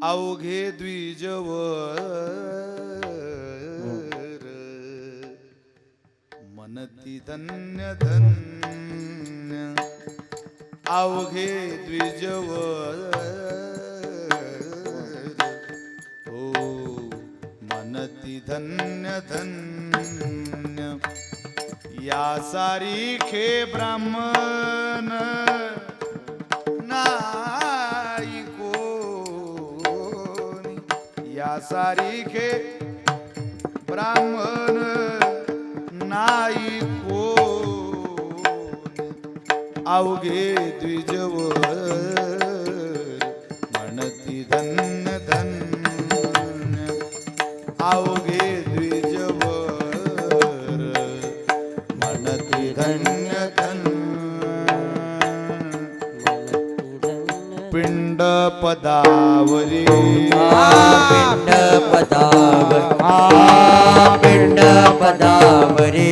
अवघे द्विजवर मनती धन्य धन्य अवघे द्विजवर हो मनती धन्य धन्य या सारीखे ब्राह्मण नाही कोणी या सारीखे ब्राह्मण नाही कोणी अवघे द्विजवर म्हणती धन्य धन्य अवघे द्विजवर म्हणती धन्य धन्य पिंड पदावरी पिंड पदावरी पिंड पदावरी